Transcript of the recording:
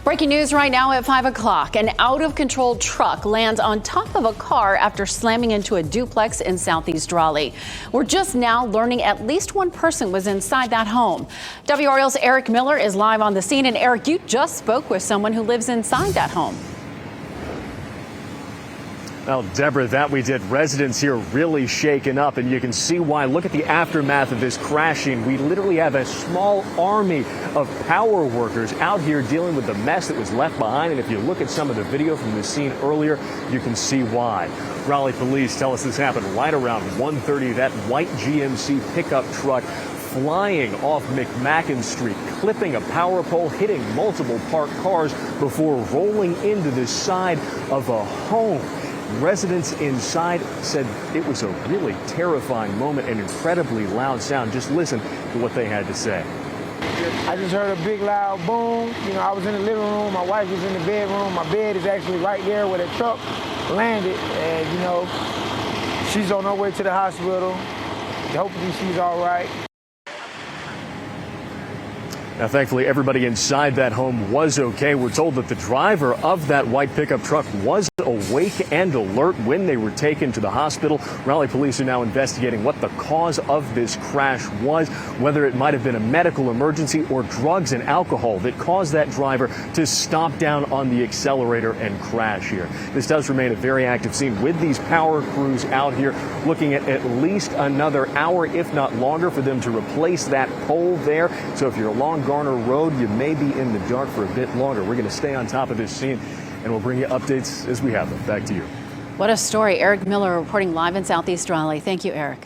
Breaking news right now at 5 o'clock. An out-of-control truck lands on top of a car after slamming into a duplex in southeast Raleigh. We're just now learning at least one person was inside that home. WRAL's Eric Miller is live on the scene. And Eric, you just spoke with someone who lives inside that home. Well, Deborah, that we did. Residents here really shaken up, and you can see why. Look at the aftermath of this crashing. We literally have a small army of power workers out here dealing with the mess that was left behind. And if you look at some of the video from the scene earlier, you can see why. Raleigh police tell us this happened right around 1:30. That white GMC pickup truck flying off McMakin Street, clipping a power pole, hitting multiple parked cars before rolling into the side of a home. Residents inside said it was a really terrifying moment, an incredibly loud sound. Just listen to what they had to say. I just heard a big loud boom. I was in the living room. My wife was in the bedroom. My bed is actually right there where the truck landed. And, she's on her way to the hospital. Hopefully she's all right. Now, thankfully, everybody inside that home was okay. We're told that the driver of that white pickup truck was awake and alert when they were taken to the hospital. Raleigh police are now investigating what the cause of this crash was, whether it might have been a medical emergency or drugs and alcohol that caused that driver to stop down on the accelerator and crash here. This does remain a very active scene with these power crews out here looking at least another hour, if not longer, for them to replace that pole there. So if you're along Garner Road, you may be in the dark for a bit longer. We're going to stay on top of this scene, and we'll bring you updates as we have them. Back to you. What a story. Eric Miller reporting live in southeast Raleigh. Thank you, Eric.